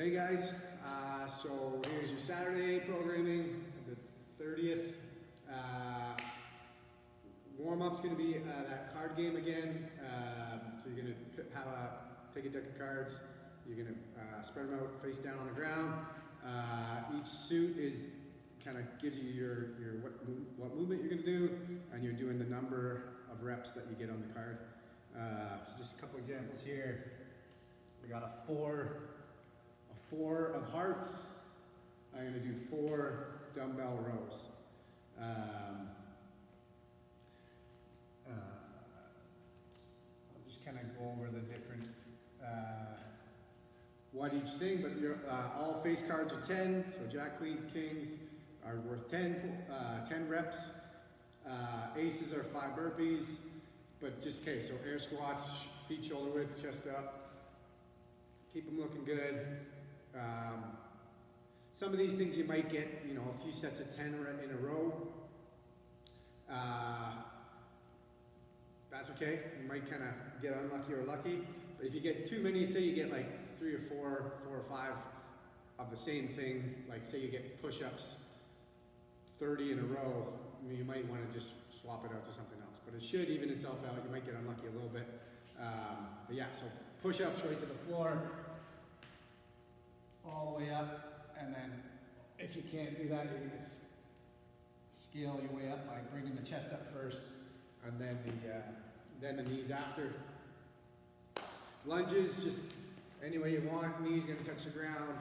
Hey guys, so here's your Saturday programming, the 30th. Warm-up's going to be that card game again. So you're going to take a deck of cards, you're going to spread them out face down on the ground. Each suit kind of gives you what movement you're going to do, and you're doing the number of reps that you get on the card. So just a couple examples here. We got a four of hearts. I'm going to do 4 dumbbell rows. I'll just kind of go over the different what each thing, but all face cards are 10, so jack, queens, kings are worth 10 reps. Aces are 5 burpees, but just okay, so air squats, feet shoulder width, chest up, keep them looking good. Some of these things you might get, a few sets of 10 in a row. That's okay. You might kind of get unlucky or lucky. But if you get too many, say you get like 3 or 4 or 5 of the same thing, like say you get push-ups 30 in a row, you might want to just swap it out to something else. But it should even itself out. You might get unlucky a little bit. But yeah, so push-ups right to the floor, all the way up, and then if you can't do that, you're going to scale your way up by bringing the chest up first, and then the knees after. Lunges, just any way you want. Knees going to touch the ground.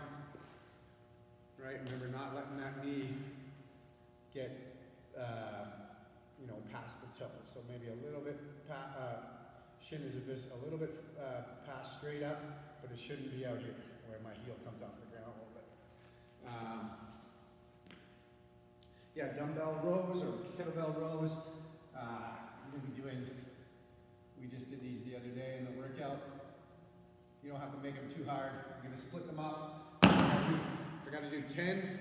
Right. Remember, not letting that knee get past the toe. So maybe a little bit. Shin is a little bit past straight up, but it shouldn't be out here where my heel comes off the ground a little bit. Yeah, dumbbell rows or kettlebell rows. We're going to be doing, we just did these the other day in the workout. You don't have to make them too hard. I'm going to split them up. If I got to do 10,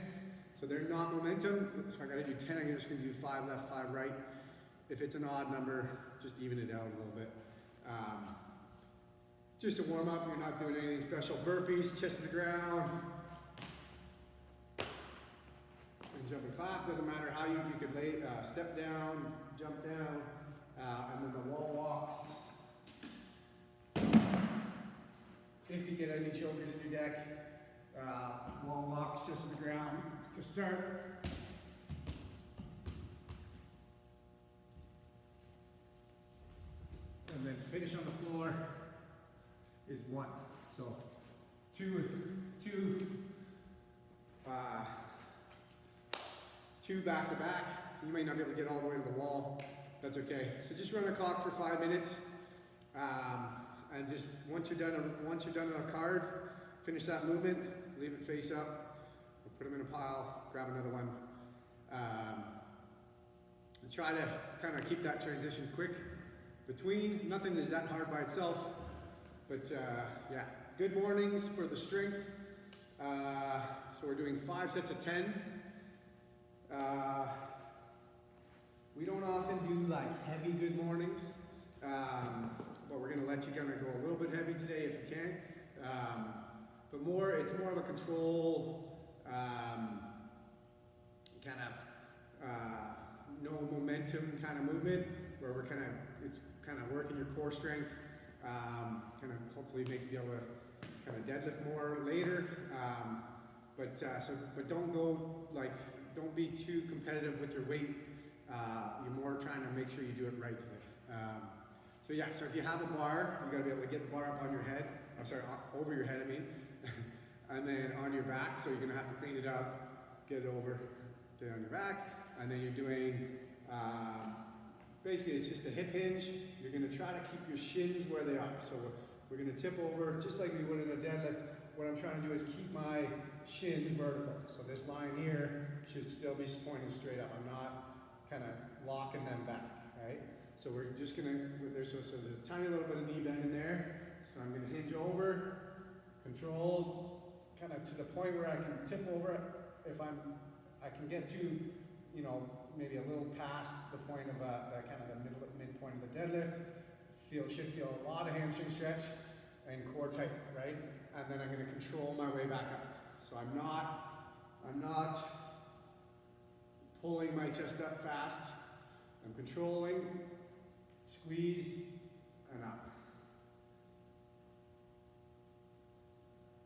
so they're not momentum. So if I got to do 10, I'm just going to do 5 left, 5 right. If it's an odd number, just even it out a little bit. Just a warm up, you're not doing anything special. Burpees, chest to the ground. And jump and clap, doesn't matter how you could lay, step down, jump down, and then the wall walks. If you get any chokers in your deck, wall walks, chest to the ground to start. And then finish on the floor is 1. So 2 back to back. You may not be able to get all the way to the wall. That's okay. So just run the clock for 5 minutes, and just once you're done on a card, finish that movement. Leave it face up. We'll put them in a pile. Grab another one. And try to kind of keep that transition quick. Between, nothing is that hard by itself, but yeah, good mornings for the strength. So we're doing 5 sets of 10. We don't often do like heavy good mornings, but we're gonna let you kind of go a little bit heavy today if you can. But it's more of a control, kind of no momentum kind of movement, where it's kind of working your core strength, kind of hopefully make you be able to kind of deadlift more later. But don't be too competitive with your weight. You're more trying to make sure you do it right today. So yeah, so if you have a bar, you got to be able to get the bar up on your head. Over your head, I mean, and then on your back. So you're going to have to clean it up, get it over, get it on your back, and then you're doing. Basically, it's just a hip hinge. You're going to try to keep your shins where they are. So we're going to tip over, just like we would in a deadlift. What I'm trying to do is keep my shins vertical. So this line here should still be pointing straight up. I'm not kind of locking them back, right? So we're just going to, there's a tiny little bit of knee bend in there. So I'm going to hinge over, controlled, kind of to the point where I can tip over if I can get to, maybe a little past the point of the kind of the midpoint of the deadlift. Should feel a lot of hamstring stretch, and core tight, right? And then I'm going to control my way back up. So I'm not pulling my chest up fast. I'm controlling, squeeze, and up.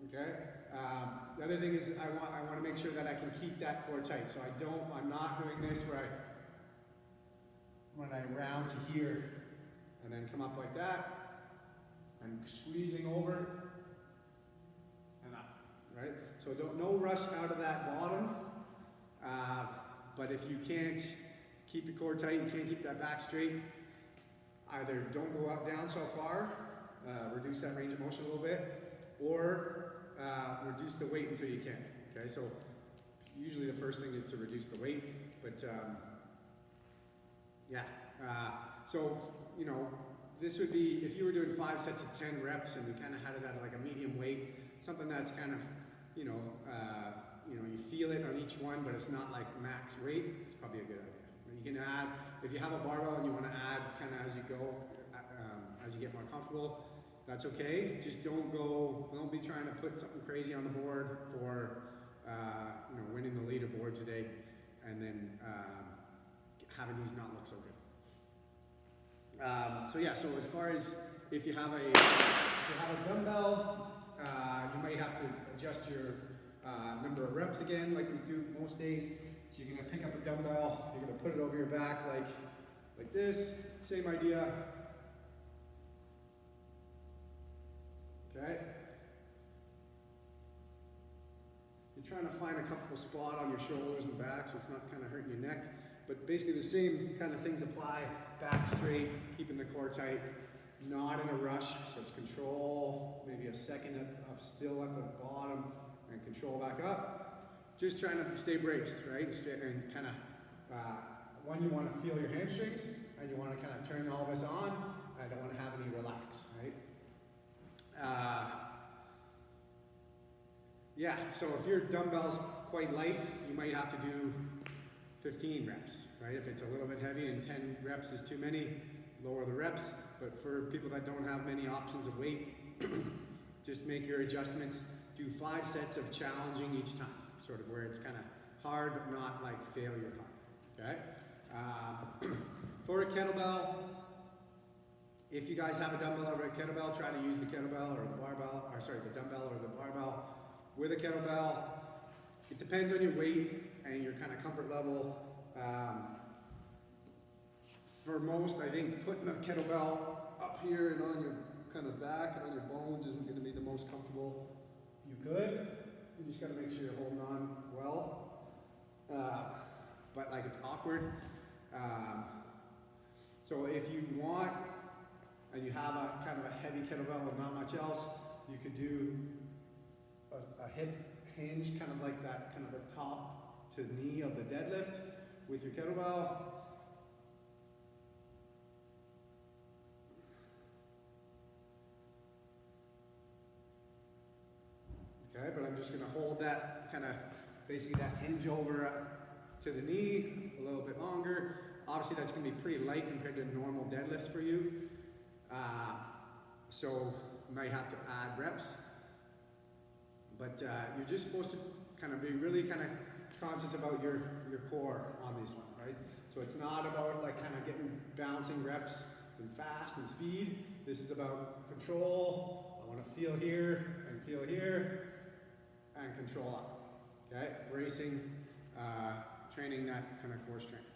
Okay. The other thing is I want to make sure that I can keep that core tight. So I'm not doing this where when I round to here and then come up like that. I'm squeezing over and up, right? So no rush out of that bottom. But if you can't keep your core tight, you can't keep that back straight, either don't go up down so far, reduce that range of motion a little bit, or reduce the weight until you can. Okay, so usually the first thing is to reduce the weight, but yeah. So you know, this would be if you were doing 5 sets of 10 reps and you kind of had it at like a medium weight, something that's kind of you you feel it on each one, but it's not like max weight. It's probably a good idea. You can add if you have a barbell and you want to add kind of as you go, as you get more comfortable. That's okay. Just don't be trying to put something crazy on the board for winning the leaderboard today, and then having these not look so good. So yeah. So as far as if you have a dumbbell, you might have to adjust your number of reps again, like we do most days. So you're gonna pick up a dumbbell. You're gonna put it over your back like this. Same idea. Okay. You're trying to find a comfortable spot on your shoulders and back so it's not kind of hurting your neck. But basically the same kind of things apply. Back straight, keeping the core tight, not in a rush. So it's control, maybe a second of still at the bottom and control back up. Just trying to stay braced, right? And kind of, one, you want to feel your hamstrings and you want to kind of turn all this on. I don't want to have any relax, right? Yeah, so if your dumbbell's quite light, you might have to do 15 reps, right? If it's a little bit heavy and 10 reps is too many, lower the reps. But for people that don't have many options of weight, just make your adjustments. Do 5 sets of challenging each time, sort of where it's kind of hard, but not like failure hard, okay? For a kettlebell, if you guys have a dumbbell or a kettlebell, try to use the kettlebell or the barbell, the dumbbell or the barbell with a kettlebell. It depends on your weight and your kind of comfort level. For most, I think putting the kettlebell up here and on your kind of back and on your bones isn't going to be the most comfortable you could. You just got to make sure you're holding on well. But like it's awkward. So if you want, and you have a kind of a heavy kettlebell and not much else, you could do a hip hinge, kind of like that, kind of the top to knee of the deadlift with your kettlebell. Okay, but I'm just going to hold that kind of, basically that hinge over to the knee a little bit longer. Obviously that's going to be pretty light compared to normal deadlifts for you. So you might have to add reps. But you're just supposed to kind of be really kind of conscious about your core on this one, right? So it's not about like kind of getting bouncing reps and fast and speed. This is about control. I want to feel here and control up. Okay, bracing, training that kind of core strength.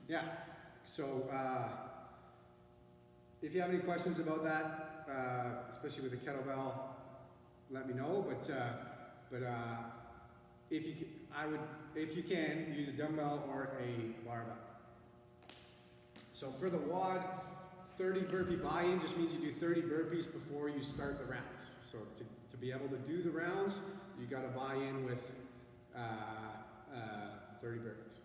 Yeah. So if you have any questions about that, especially with the kettlebell, let me know. But if you can, use a dumbbell or a barbell. So for the WOD, 30 burpee buy-in just means you do 30 burpees before you start the rounds. So to be able to do the rounds, you got to buy in with 30 burpees.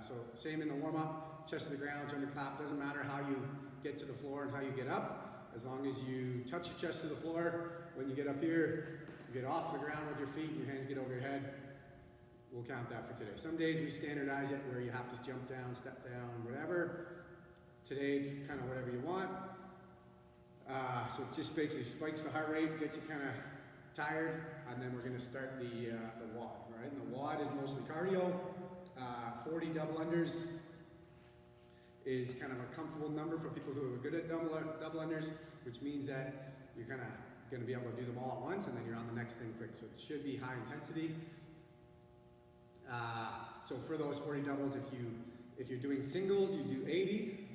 So same in the warm-up, chest to the ground, jumping clap. Doesn't matter how you get to the floor and how you get up, as long as you touch your chest to the floor. When you get up here, you get off the ground with your feet and your hands get over your head. We'll count that for today. Some days we standardize it where you have to jump down, step down, whatever. Today it's kind of whatever you want. So it just basically spikes the heart rate, gets you kind of tired, and then we're going to start the WOD, right? And the WOD is mostly cardio. 40 double unders is kind of a comfortable number for people who are good at double unders, which means that you're kind of going to be able to do them all at once, and then you're on the next thing quick. So it should be high intensity. So for those 40 doubles, if you're doing singles, you do 80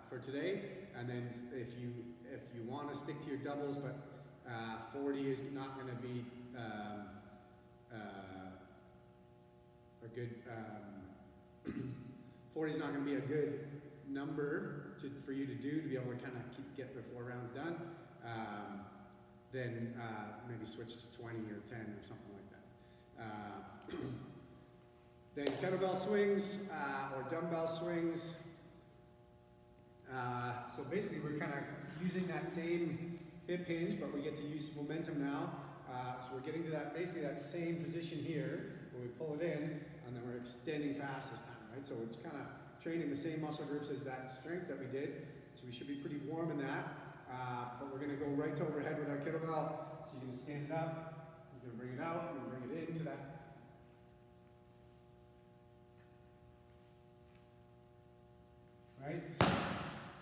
for today, and then if you want to stick to your doubles, but 40 is not going to be a good 40 is not going to be a good number for you to do to be able to kind of get the 4 rounds done. Then maybe switch to 20 or 10 or something like that. Then kettlebell swings or dumbbell swings. So basically we're kind of using that same hip hinge, but we get to use momentum now. So we're getting to that basically that same position here where we pull it in and then we're extending fast this time, right? So it's kind of training the same muscle groups as that strength that we did. So we should be pretty warm in that. But we're going to go right to overhead with our kettlebell. So you're going to stand it up, you're going to bring it out, and bring it into that. Right? So,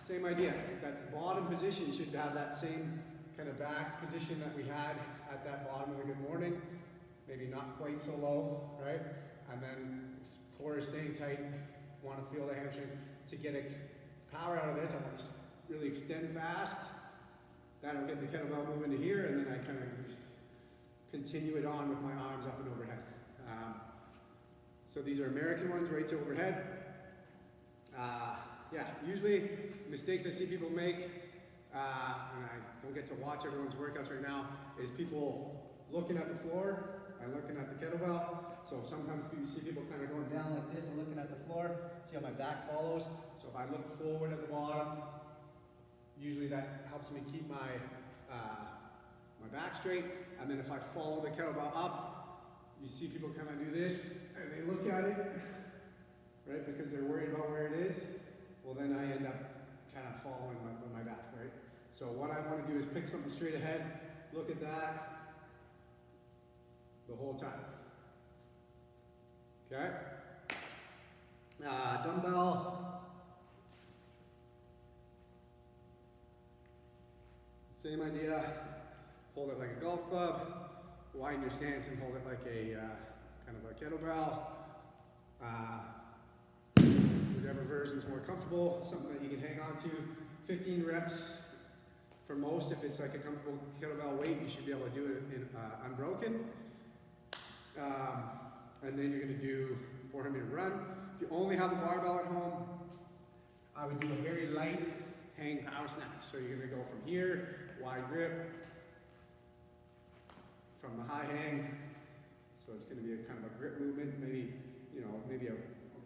same idea. That bottom position should have that same kind of back position that we had at that bottom of the good morning. Maybe not quite so low, right? And then core is staying tight. Want to feel the hamstrings. To get power out of this, I want to really extend fast. That'll get the kettlebell moving to here, and then I kind of just continue it on with my arms up and overhead. So these are American ones, right to overhead. Yeah, usually mistakes I see people make, and I don't get to watch everyone's workouts right now, is people looking at the floor and looking at the kettlebell. So sometimes you see people kind of going down like this and looking at the floor. See how my back follows? So if I look forward at the bottom, usually that helps me keep my my back straight. And then if I follow the kettlebell up, you see people kind of do this and they look at it, right? Because they're worried about where it is. Well, then I end up kind of following my back, right? So what I want to do is pick something straight ahead, look at that the whole time. Okay? Dumbbell. Same idea. Hold it like a golf club. Widen your stance and hold it like a kind of a kettlebell. Whatever version's more comfortable, something that you can hang on to. 15 reps for most. If it's like a comfortable kettlebell weight, you should be able to do it in unbroken. And then you're going to do 400-meter run. If you only have a barbell at home, I would do a very light hang power snatch. So you're going to go from here, wide grip, from the high hang. So it's going to be a kind of a grip movement, maybe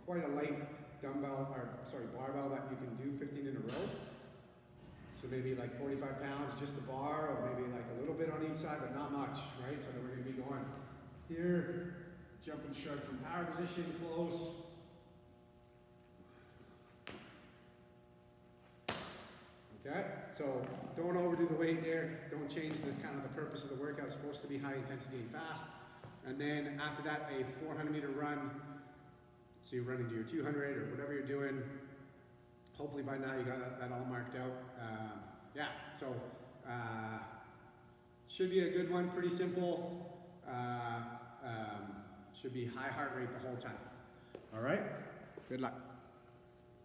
quite a light barbell that you can do 15 in a row. So maybe like 45 pounds, just the bar, or maybe like a little bit on each side, but not much, right? So then we're going to be going here, jump and shrug from power position, close. Okay, so don't overdo the weight there. Don't change the kind of the purpose of the workout. It's supposed to be high intensity and fast. And then after that, a 400-meter run. So you run into your 200 or whatever you're doing. Hopefully by now you got that all marked out. Yeah, so should be a good one, pretty simple. Should be high heart rate the whole time. All right, good luck.